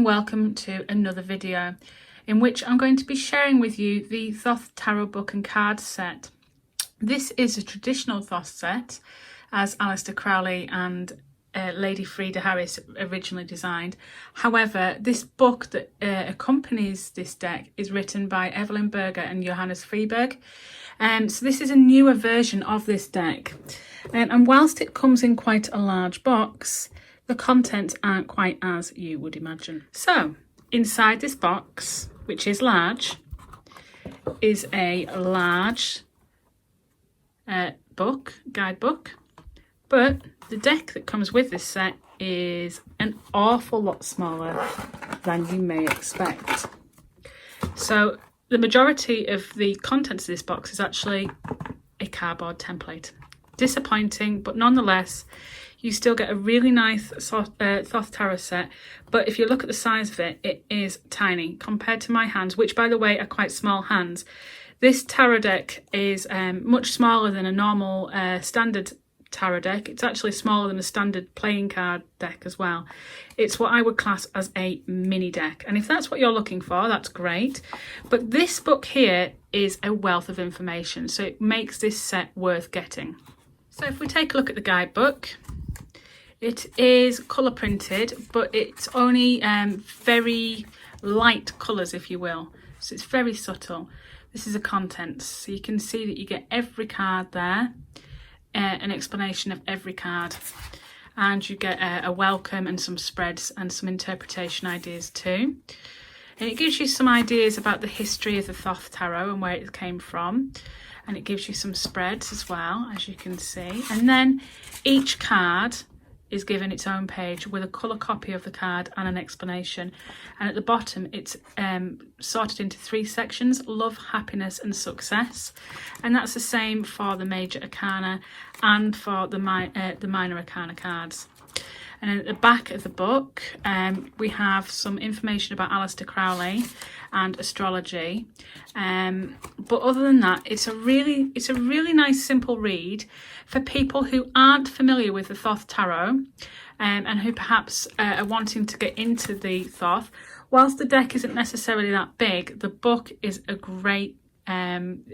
welcome to another video in which I'm going to be sharing with you the Thoth Tarot book and card set. This is a traditional Thoth set as Aleister Crowley and Lady Freda Harris originally designed. However, this book that accompanies this deck is written by Evelyn Berger and Johannes Freeberg. So this is a newer version of this deck. And whilst it comes in quite a large box, the contents aren't quite as you would imagine. So inside this box, which is large, is a large guidebook. But the deck that comes with this set is an awful lot smaller than you may expect. So the majority of the contents of this box is actually a cardboard template. Disappointing, but nonetheless, you still get a really nice Thoth Tarot set. But if you look at the size of it, it is tiny compared to my hands, which by the way are quite small hands. This tarot deck is much smaller than a normal standard tarot deck. It's actually smaller than a standard playing card deck as well. It's what I would class as a mini deck, and if that's what you're looking for, that's great. But this book here is a wealth of information, so it makes this set worth getting. So if we take a look at the guidebook, it is colour printed, but it's only very light colours, if you will, so it's very subtle. This is the contents, so you can see that you get every card there, an explanation of every card, and you get a welcome and some spreads and some interpretation ideas too. And it gives you some ideas about the history of the Thoth Tarot and where it came from, and it gives you some spreads as well, as you can see. And then each card is given its own page with a colour copy of the card and an explanation. And at the bottom, it's sorted into 3 sections: love, happiness and success. And that's the same for the major arcana and for the minor arcana cards. And then at the back of the book, we have some information about Aleister Crowley and astrology. But other than that, it's a really nice, simple read for people who aren't familiar with the Thoth Tarot and who perhaps are wanting to get into the Thoth. Whilst the deck isn't necessarily that big, the book is a great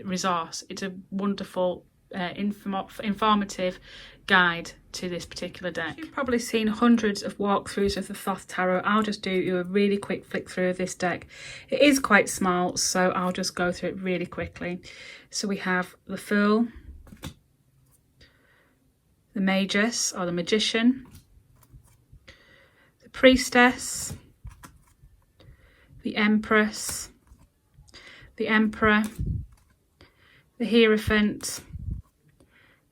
resource. It's a wonderful, informative guide to this particular deck. You've probably seen hundreds of walkthroughs of the Thoth Tarot. I'll just do you a really quick flick through of this deck. It is quite small, so I'll just go through it really quickly. So we have the Fool, the Magus or the Magician, the Priestess, the Empress, the Emperor, the Hierophant,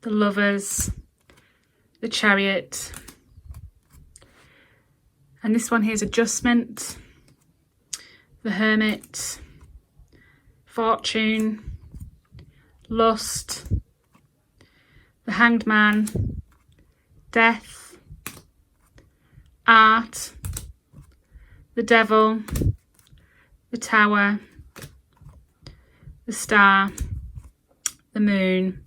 the Lovers, the Chariot, and this one here is Adjustment, the Hermit, Fortune, Lust, the Hanged Man, Death, Art, the Devil, the Tower, the Star, the Moon,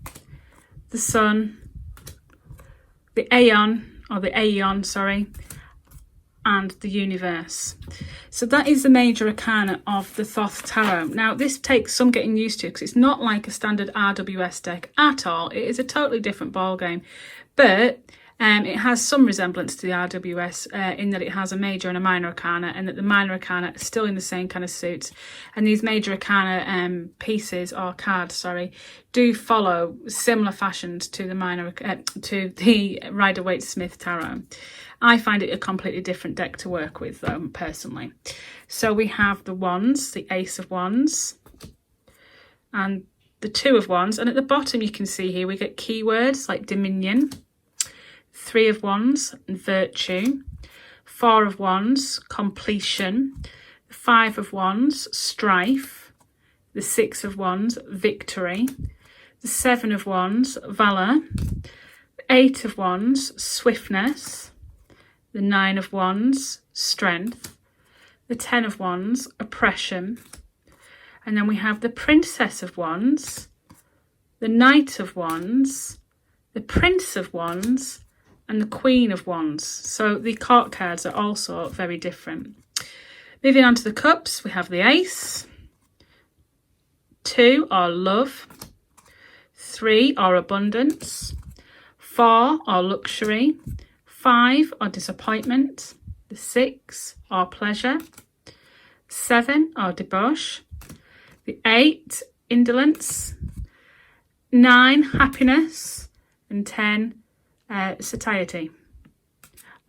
the Sun, the Aeon, sorry, and the Universe. So that is the major arcana of the Thoth Tarot. Now this takes some getting used to because it's not like a standard RWS deck at all. It is a totally different ball game, but it has some resemblance to the RWS in that it has a major and a minor arcana, and that the minor arcana is still in the same kind of suits. And these major arcana pieces, or cards, sorry, do follow similar fashions to the to the Rider-Waite-Smith Tarot. I find it a completely different deck to work with, though, personally. So we have the Wands, the Ace of Wands, and the Two of Wands. And at the bottom, you can see here we get keywords like Dominion, 3 of Wands, Virtue, 4 of Wands, Completion, 5 of Wands, Strife, the 6 of Wands, Victory, the 7 of Wands, Valour, the 8 of Wands, Swiftness, the 9 of Wands, Strength, the 10 of Wands, Oppression, and then we have the Princess of Wands, the Knight of Wands, the Prince of Wands, and the Queen of Wands. So the court cards are also very different. Moving on to the cups, we have the Ace. 2 are love. 3 are abundance. 4 are luxury. 5 are disappointment. The 6 are pleasure. 7 are debauch. The 8, indolence. 9, happiness. And 10, satiety.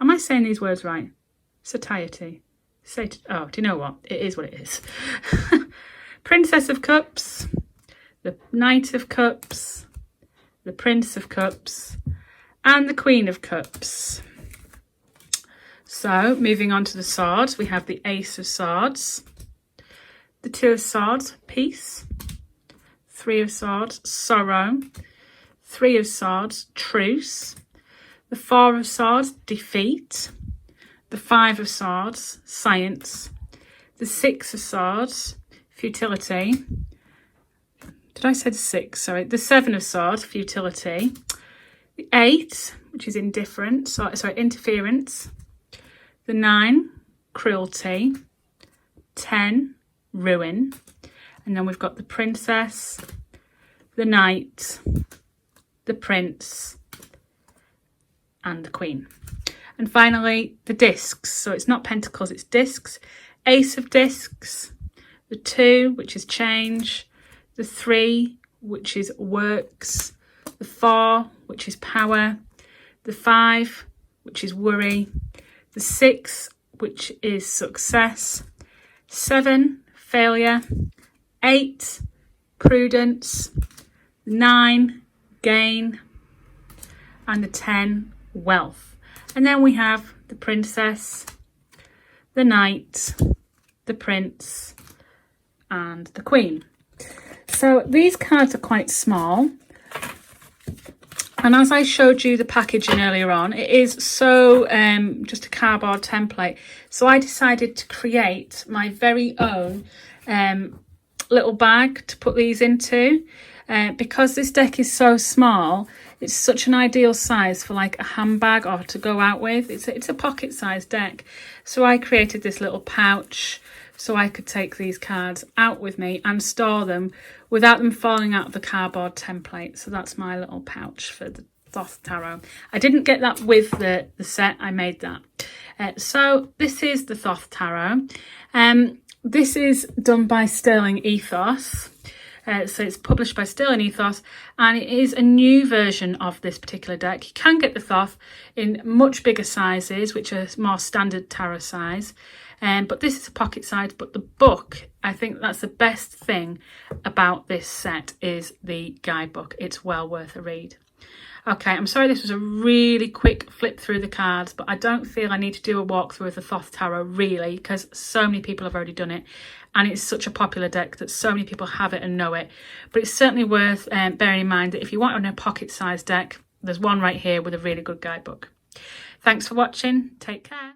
Am I saying these words right? Satiety. Oh, do you know what? It is what it is. Princess of Cups, the Knight of Cups, the Prince of Cups, and the Queen of Cups. So, moving on to the swords, we have the Ace of Swords, the 2 of Swords, peace, 3 of Swords, sorrow, 3 of Swords, truce, the 4 of Swords, defeat, the 5 of Swords, science, the 6 of Swords, futility. Did I say the 6? Sorry, the 7 of Swords, futility, the 8, which is indifference, interference, the 9, cruelty, 10, ruin, and then we've got the Princess, the Knight, the Prince, and the Queen. And finally, the discs. So it's not pentacles, it's discs. Ace of discs, the 2, which is change, the 3, which is works, the 4, which is power, the 5, which is worry, the 6, which is success, 7, failure, 8, prudence, 9, gain, and the 10, wealth. And then we have the Princess, the Knight, the Prince, and the Queen. So these cards are quite small. And as I showed you the packaging earlier on, it is so just a cardboard template. So I decided to create my very own little bag to put these into. Because this deck is so small, it's such an ideal size for like a handbag or to go out with. It's a pocket-sized deck. So I created this little pouch so I could take these cards out with me and store them without them falling out of the cardboard template. So that's my little pouch for the Thoth Tarot. I didn't get that with the set, I made that. So this is the Thoth Tarot. This is done by Sterling Ethos. So it's published by Sterling Ethos, and it is a new version of this particular deck. You can get the Thoth in much bigger sizes, which are more standard tarot size. But this is a pocket size. But the book, I think that's the best thing about this set, is the guidebook. It's well worth a read. Okay, I'm sorry this was a really quick flip through the cards, but I don't feel I need to do a walkthrough of the Thoth Tarot really, because so many people have already done it, and it's such a popular deck that so many people have it and know it. But it's certainly worth bearing in mind that if you want on a pocket-sized deck, there's one right here with a really good guidebook. Thanks for watching. Take care.